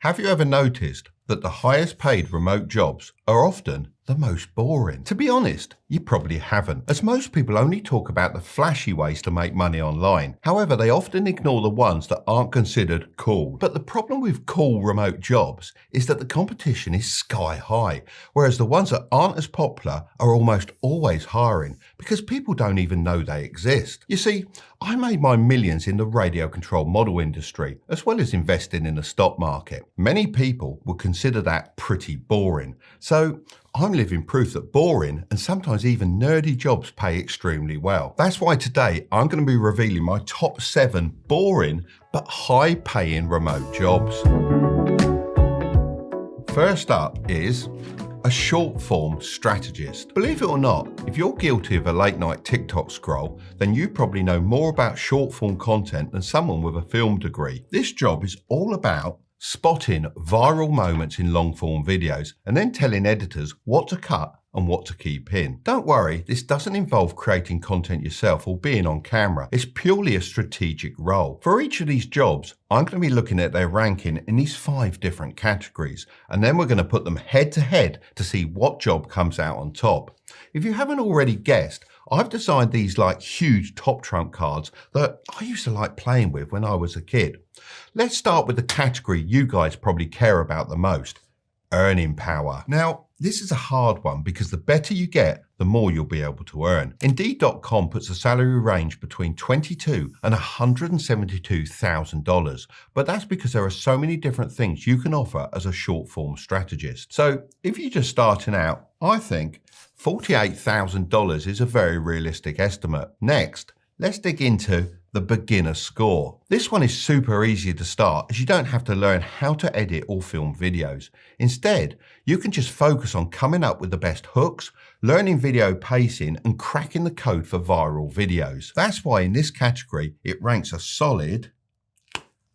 Have you ever noticed that the highest paid remote jobs are often the most boring? To be honest, you probably haven't, as most people only talk about the flashy ways to make money online. However, they often ignore the ones that aren't considered cool. But the problem with cool remote jobs is that the competition is sky high, whereas the ones that aren't as popular are almost always hiring because people don't even know they exist. You see, I made my millions in the radio control model industry, as well as investing in the stock market. Many people would consider that pretty boring. So I'm living proof that boring and sometimes even nerdy jobs pay extremely well. That's why today I'm going to be revealing my top 7 boring but high paying remote jobs. First up is a short form strategist. Believe it or not, if you're guilty of a late night TikTok scroll, then you probably know more about short form content than someone with a film degree. This job is all about spotting viral moments in long form videos and then telling editors what to cut and what to keep in. Don't worry, this doesn't involve creating content yourself or being on camera. It's purely a strategic role. For each of these jobs, I'm going to be looking at their ranking in these 5 different categories, and then we're going to put them head to head to see what job comes out on top. If you haven't already guessed, I've designed these like huge top trump cards that I used to like playing with when I was a kid. Let's start with the category you guys probably care about the most, earning power. Now, this is a hard one because the better you get, the more you'll be able to earn. Indeed.com puts a salary range between $22,000 and $172,000, but that's because there are so many different things you can offer as a short form strategist. So if you're just starting out, I think $48,000 is a very realistic estimate. Next, let's dig into the beginner score. This one is super easy to start as you don't have to learn how to edit or film videos. Instead, you can just focus on coming up with the best hooks, learning video pacing, and cracking the code for viral videos. That's why in this category, it ranks a solid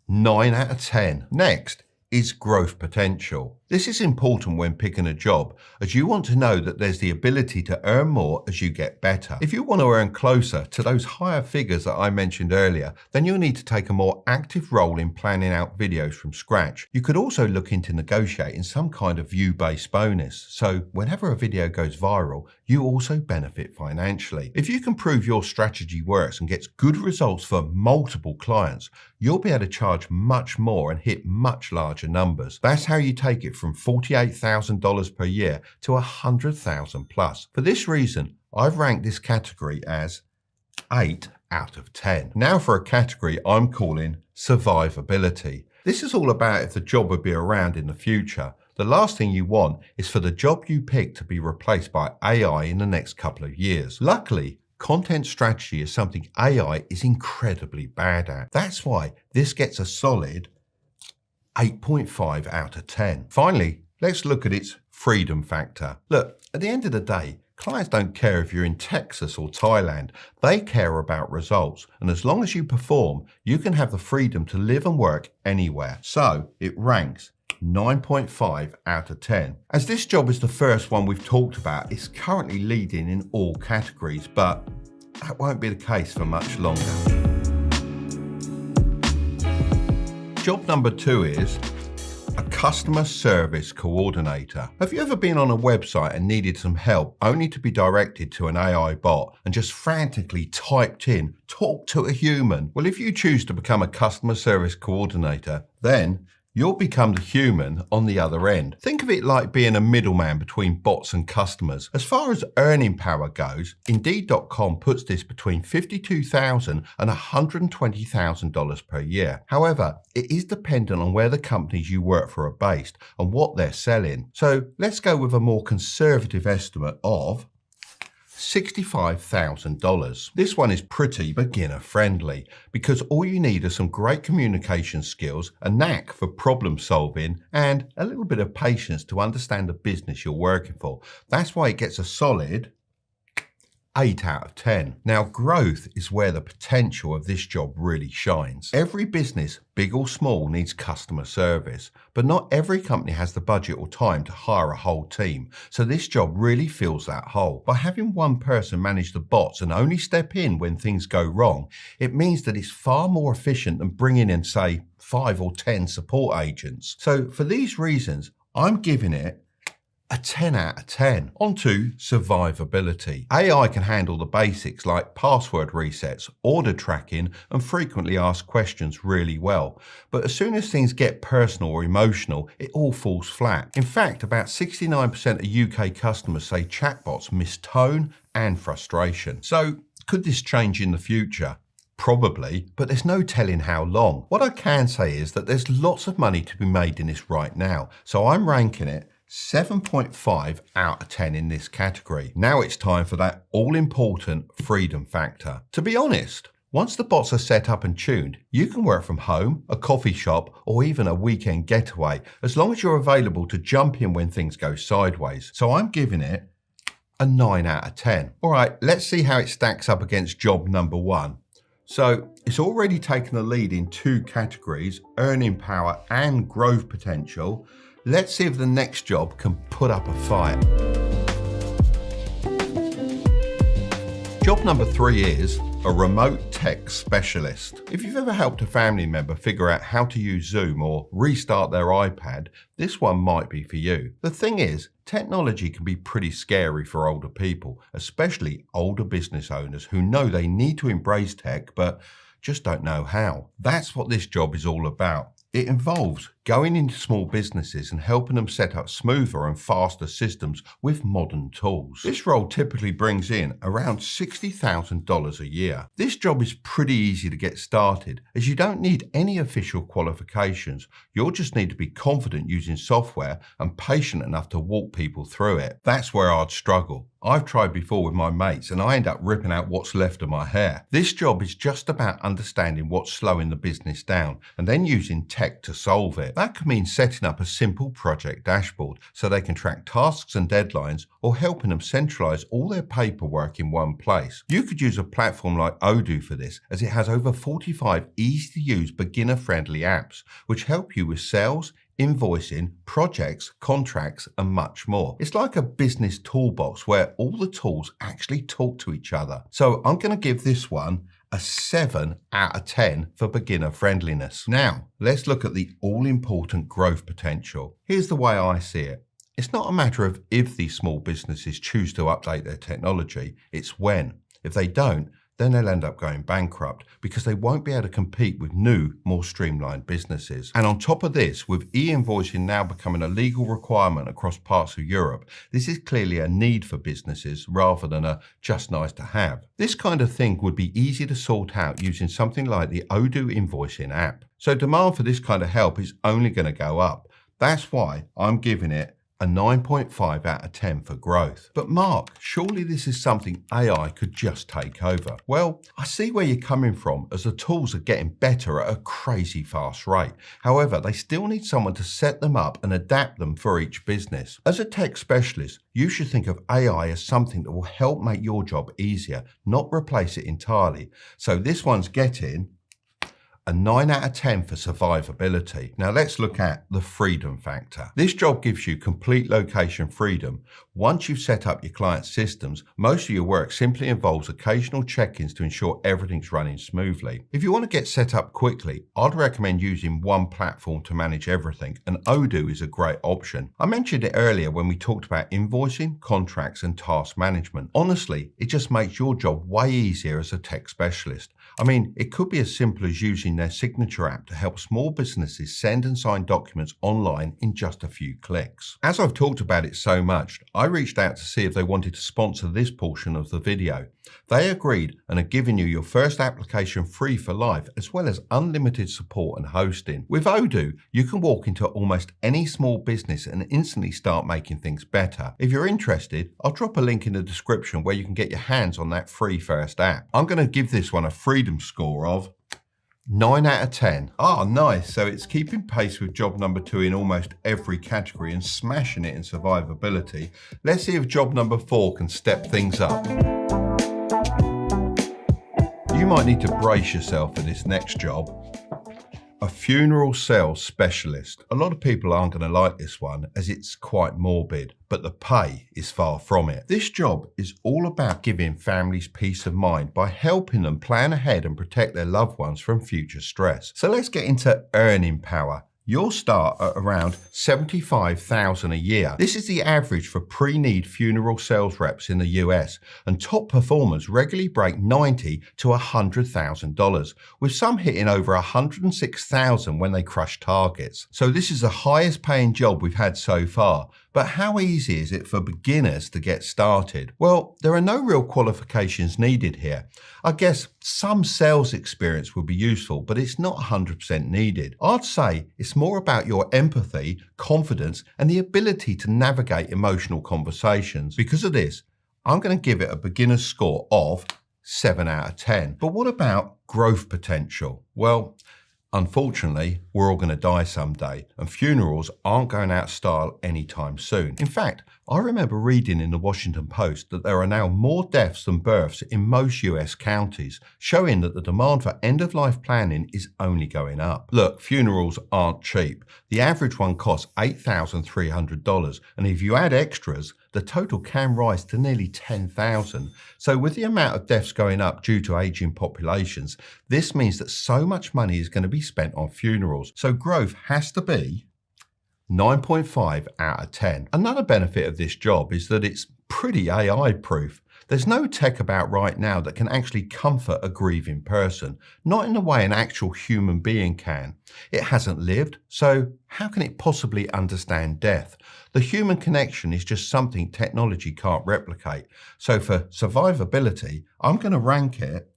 9 out of 10. Next is growth potential. This is important when picking a job, as you want to know that there's the ability to earn more as you get better. If you want to earn closer to those higher figures that I mentioned earlier, then you'll need to take a more active role in planning out videos from scratch. You could also look into negotiating some kind of view-based bonus, so whenever a video goes viral, you also benefit financially. If you can prove your strategy works and gets good results for multiple clients, you'll be able to charge much more and hit much larger numbers. That's how you take it from $48,000 per year to $100,000 plus. For this reason, I've ranked this category as 8 out of 10. Now for a category I'm calling survivability. This is all about if the job would be around in the future. The last thing you want is for the job you pick to be replaced by AI in the next couple of years. Luckily, content strategy is something AI is incredibly bad at. That's why this gets a solid 8.5 out of 10. Finally, let's look at its freedom factor. Look, at the end of the day, clients don't care if you're in Texas or Thailand. They care about results. And as long as you perform, you can have the freedom to live and work anywhere. So it ranks 9.5 out of 10. As this job is the first one we've talked about, it's currently leading in all categories, but that won't be the case for much longer. Job number 2 is a customer service coordinator. Have you ever been on a website and needed some help only to be directed to an AI bot and just frantically typed in, "Talk to a human"? Well, if you choose to become a customer service coordinator, then you'll become the human on the other end. Think of it like being a middleman between bots and customers. As far as earning power goes, Indeed.com puts this between $52,000 and $120,000 per year. However, it is dependent on where the companies you work for are based and what they're selling. So let's go with a more conservative estimate of $65,000. This one is pretty beginner friendly because all you need are some great communication skills, a knack for problem solving, and a little bit of patience to understand the business you're working for. That's why it gets a solid 8 out of 10. Now, growth is where the potential of this job really shines. Every business, big or small, needs customer service, but not every company has the budget or time to hire a whole team. So this job really fills that hole. By having one person manage the bots and only step in when things go wrong, it means that it's far more efficient than bringing in, say, 5 or 10 support agents. So for these reasons, I'm giving it a 10 out of 10. On to survivability. AI can handle the basics like password resets, order tracking, and frequently asked questions really well. But as soon as things get personal or emotional, it all falls flat. In fact, about 69% of UK customers say chatbots miss tone and frustration. So could this change in the future? Probably, but there's no telling how long. What I can say is that there's lots of money to be made in this right now. So I'm ranking it 7.5 out of 10 in this category. Now it's time for that all-important freedom factor. To be honest, once the bots are set up and tuned, you can work from home, a coffee shop, or even a weekend getaway, as long as you're available to jump in when things go sideways. So I'm giving it a 9 out of 10. All right, let's see how it stacks up against job number 1. So it's already taken the lead in 2 categories, earning power and growth potential. Let's see if the next job can put up a fight. Job number 3 is a remote tech specialist. If you've ever helped a family member figure out how to use Zoom or restart their iPad, this one might be for you. The thing is, technology can be pretty scary for older people, especially older business owners who know they need to embrace tech but just don't know how. That's what this job is all about. It involves going into small businesses and helping them set up smoother and faster systems with modern tools. This role typically brings in around $60,000 a year. This job is pretty easy to get started as you don't need any official qualifications. You'll just need to be confident using software and patient enough to walk people through it. That's where I'd struggle. I've tried before with my mates and I end up ripping out what's left of my hair. This job is just about understanding what's slowing the business down and then using tech to solve it. That could mean setting up a simple project dashboard so they can track tasks and deadlines, or helping them centralize all their paperwork in one place. You could use a platform like Odoo for this, as it has over 45 easy-to-use beginner-friendly apps which help you with sales, invoicing, projects, contracts, and much more. It's like a business toolbox where all the tools actually talk to each other. So I'm going to give this one a 7 out of 10 for beginner friendliness. Now, let's look at the all-important growth potential. Here's the way I see it. It's not a matter of if these small businesses choose to update their technology, it's when. If they don't, then they'll end up going bankrupt because they won't be able to compete with new, more streamlined businesses. And on top of this, with e-invoicing now becoming a legal requirement across parts of Europe, this is clearly a need for businesses rather than a just nice to have. This kind of thing would be easy to sort out using something like the Odoo invoicing app. So demand for this kind of help is only going to go up. That's why I'm giving it a 9.5 out of 10 for growth. But Mark, surely this is something AI could just take over. Well, I see where you're coming from, as the tools are getting better at a crazy fast rate. However, they still need someone to set them up and adapt them for each business. As a tech specialist, you should think of AI as something that will help make your job easier, not replace it entirely. So this one's getting a 9 out of 10 for survivability. Now let's look at the freedom factor. This job gives you complete location freedom. Once you've set up your client's systems, most of your work simply involves occasional check-ins to ensure everything's running smoothly. If you want to get set up quickly, I'd recommend using one platform to manage everything, and Odoo is a great option. I mentioned it earlier when we talked about invoicing, contracts, and task management. Honestly, it just makes your job way easier as a tech specialist. I mean, it could be as simple as using their signature app to help small businesses send and sign documents online in just a few clicks. As I've talked about it so much, I reached out to see if they wanted to sponsor this portion of the video. They agreed and are giving you your first application free for life, as well as unlimited support and hosting. With Odoo, you can walk into almost any small business and instantly start making things better. If you're interested, I'll drop a link in the description where you can get your hands on that free first app. I'm going to give this one a freedom score of 9 out of 10. Ah, nice. So it's keeping pace with job number 2 in almost every category and smashing it in survivability. Let's see if job number 4 can step things up. You might need to brace yourself for this next job. A funeral sales specialist. A lot of people aren't going to like this one as it's quite morbid, but the pay is far from it. This job is all about giving families peace of mind by helping them plan ahead and protect their loved ones from future stress. So let's get into earning power. You'll start at around $75,000 a year. This is the average for pre-need funeral sales reps in the US, and top performers regularly break $90,000 to $100,000, with some hitting over $106,000 when they crush targets. So this is the highest paying job we've had so far. But how easy is it for beginners to get started? Well, there are no real qualifications needed here. I guess some sales experience would be useful, but it's not 100% needed. I'd say it's more about your empathy, confidence, and the ability to navigate emotional conversations. Because of this, I'm going to give it a beginner's score of 7 out of 10. But what about growth potential? Well, unfortunately, we're all going to die someday, and funerals aren't going out of style anytime soon. In fact, I remember reading in the Washington Post that there are now more deaths than births in most US counties, showing that the demand for end-of-life planning is only going up. Look, funerals aren't cheap. The average one costs $8,300, and if you add extras, the total can rise to nearly $10,000. So with the amount of deaths going up due to aging populations, this means that so much money is going to be spent on funerals. So growth has to be 9.5 out of 10. Another benefit of this job is that it's pretty AI proof. There's no tech about right now that can actually comfort a grieving person, not in the way an actual human being can. It hasn't lived, so how can it possibly understand death? The human connection is just something technology can't replicate. So for survivability, I'm going to rank it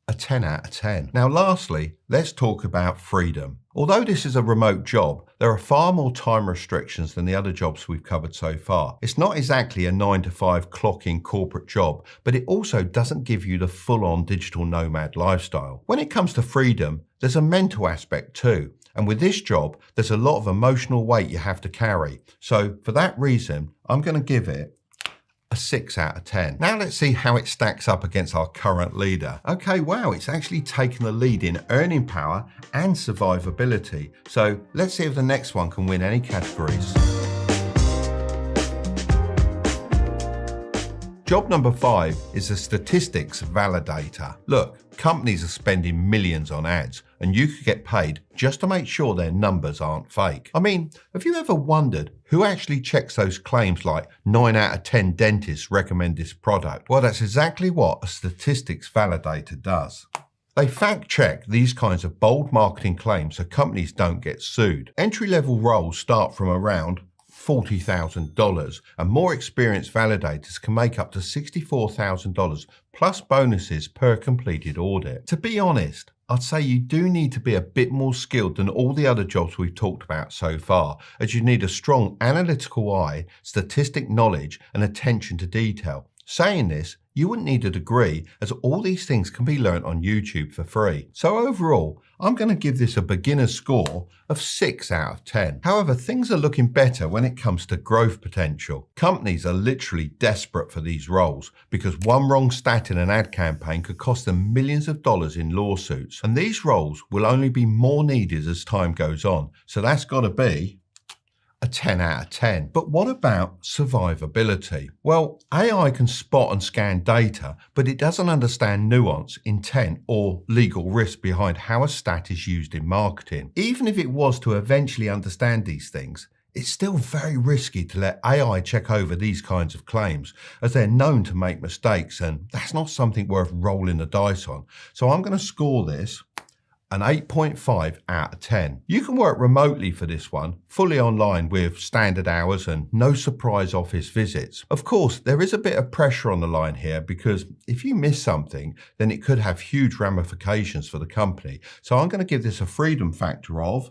a 10 out of 10. Now lastly, let's talk about freedom. Although this is a remote job, there are far more time restrictions than the other jobs we've covered so far. It's not exactly a 9-to-5 clock-in corporate job, but it also doesn't give you the full-on digital nomad lifestyle. When it comes to freedom, there's a mental aspect too. And with this job, there's a lot of emotional weight you have to carry. So for that reason, I'm going to give it a 6 out of 10. Now let's see how it stacks up against our current leader. Okay, wow, it's actually taken the lead in earning power and survivability. So let's see if the next one can win any categories. Job number 5 is a statistics validator. Look, companies are spending millions on ads, and you could get paid just to make sure their numbers aren't fake. I mean, have you ever wondered who actually checks those claims like 9 out of 10 dentists recommend this product? Well, that's exactly what a statistics validator does. They fact check these kinds of bold marketing claims so companies don't get sued. Entry-level roles start from around $40,000, and more experienced validators can make up to $64,000 plus bonuses per completed audit. To be honest, I'd say you do need to be a bit more skilled than all the other jobs we've talked about so far, as you need a strong analytical eye, statistic knowledge, and attention to detail. Saying this, you wouldn't need a degree, as all these things can be learnt on YouTube for free. So overall, I'm going to give this a beginner's score of 6 out of 10. However, things are looking better when it comes to growth potential. Companies are literally desperate for these roles because one wrong stat in an ad campaign could cost them millions of dollars in lawsuits. And these roles will only be more needed as time goes on. So that's got to be a 10 out of 10. But what about survivability? Well, AI can spot and scan data, but it doesn't understand nuance, intent, or legal risk behind how a stat is used in marketing. Even if it was to eventually understand these things, it's still very risky to let AI check over these kinds of claims, as they're known to make mistakes, and that's not something worth rolling the dice on. So I'm going to score this an 8.5 out of 10. You can work remotely for this one, fully online with standard hours and no surprise office visits. Of course, there is a bit of pressure on the line here because if you miss something, then it could have huge ramifications for the company. So I'm going to give this a freedom factor of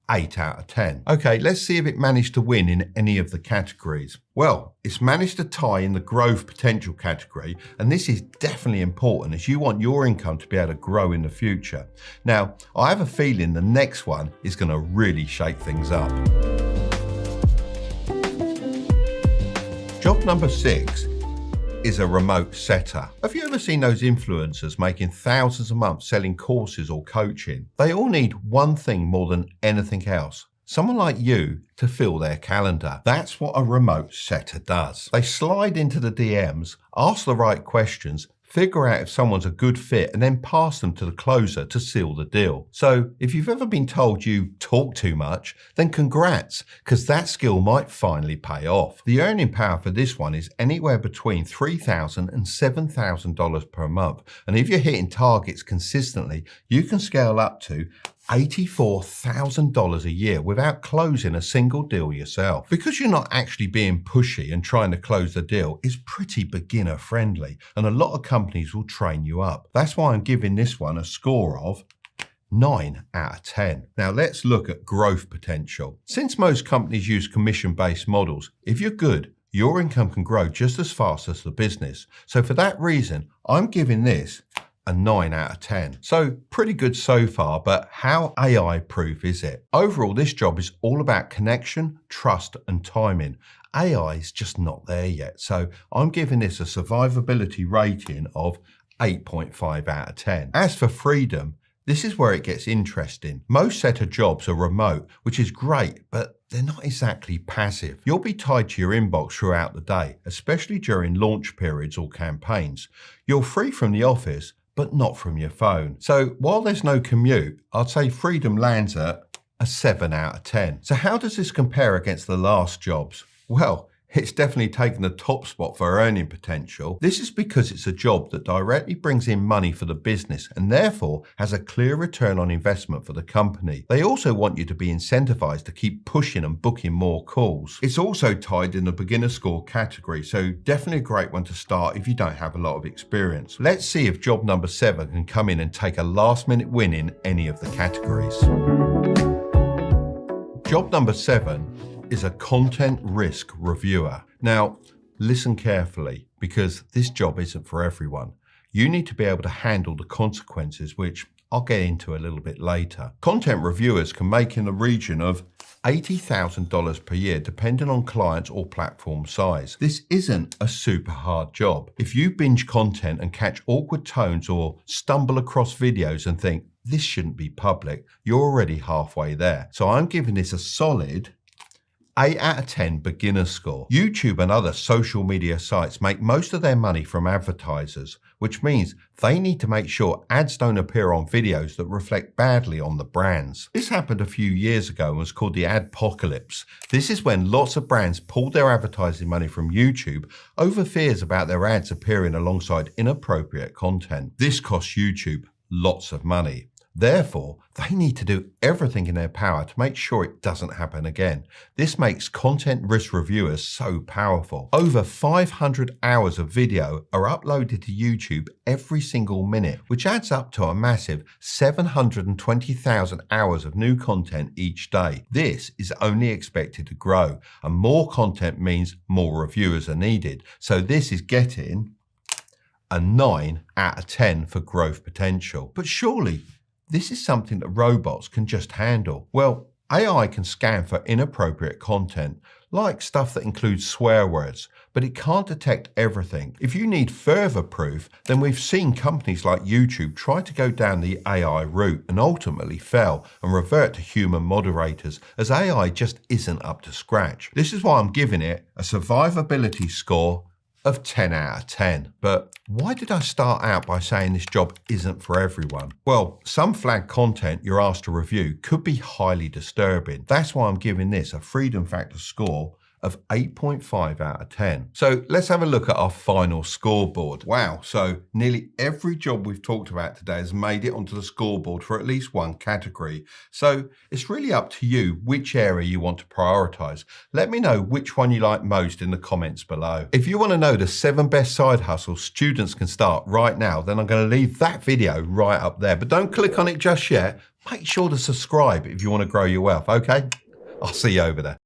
8 out of 10. Okay, let's see if it managed to win in any of the categories. Well, it's managed to tie in the growth potential category, and this is definitely important as you want your income to be able to grow in the future. Now, I have a feeling the next one is going to really shake things up. Job number 6 is a remote setter. Have you ever seen those influencers making thousands a month selling courses or coaching? They all need one thing more than anything else. Someone like you to fill their calendar. That's what a remote setter does. They slide into the DMs, ask the right questions, figure out if someone's a good fit, and then pass them to the closer to seal the deal. So if you've ever been told you talk too much, then congrats, because that skill might finally pay off. The earning power for this one is anywhere between $3,000 and $7,000 per month. And if you're hitting targets consistently, you can scale up to $84,000 a year without closing a single deal yourself. Because you're not actually being pushy and trying to close the deal, it's pretty beginner friendly, and a lot of companies will train you up. That's why I'm giving this one a score of 9 out of 10. Now let's look at growth potential. Since most companies use commission-based models, if you're good, your income can grow just as fast as the business. So for that reason, I'm giving this a 9 out of 10. So pretty good so far, but how AI proof is it? Overall, this job is all about connection, trust, and timing. AI is just not there yet. So I'm giving this a survivability rating of 8.5 out of 10. As for freedom, this is where it gets interesting. Most setter jobs are remote, which is great, but they're not exactly passive. You'll be tied to your inbox throughout the day, especially during launch periods or campaigns. You're free from the office, but not from your phone. So while there's no commute, I'd say freedom lands at a 7 out of 10. So how does this compare against the last jobs? Well, it's definitely taken the top spot for earning potential. This is because it's a job that directly brings in money for the business and therefore has a clear return on investment for the company. They also want you to be incentivized to keep pushing and booking more calls. It's also tied in the beginner score category, so definitely a great one to start if you don't have a lot of experience. Let's see if job number 7 can come in and take a last minute win in any of the categories. Job number 7 is a content risk reviewer. Now, listen carefully, because this job isn't for everyone. You need to be able to handle the consequences, which I'll get into a little bit later. Content reviewers can make in the region of $80,000 per year, depending on clients or platform size. This isn't a super hard job. If you binge content and catch awkward tones or stumble across videos and think, this shouldn't be public, you're already halfway there. So I'm giving this a solid 8 out of 10 beginner score. YouTube and other social media sites make most of their money from advertisers, which means they need to make sure ads don't appear on videos that reflect badly on the brands. This happened a few years ago and was called the adpocalypse. This is when lots of brands pulled their advertising money from YouTube over fears about their ads appearing alongside inappropriate content. This costs YouTube lots of money. Therefore, they need to do everything in their power to make sure it doesn't happen again. This makes content risk reviewers so powerful. Over 500 hours of video are uploaded to YouTube every single minute, which adds up to a massive 720,000 hours of new content each day. This is only expected to grow, and more content means more reviewers are needed. So this is getting a 9 out of 10 for growth potential. But surely, this is something that robots can just handle. Well, AI can scan for inappropriate content, like stuff that includes swear words, but it can't detect everything. If you need further proof, then we've seen companies like YouTube try to go down the AI route and ultimately fail and revert to human moderators, as AI just isn't up to scratch. This is why I'm giving it a survivability score of 10 out of 10. But why did I start out by saying this job isn't for everyone? Well, some flagged content you're asked to review could be highly disturbing. That's why I'm giving this a freedom factor score of 8.5 out of 10. So let's have a look at our final scoreboard. Wow, so nearly every job we've talked about today has made it onto the scoreboard for at least one category. So it's really up to you which area you want to prioritize. Let me know which one you like most in the comments below. If you want to know the 7 best side hustles students can start right now, then I'm going to leave that video right up there. But don't click on it just yet. Make sure to subscribe if you want to grow your wealth, okay? I'll see you over there.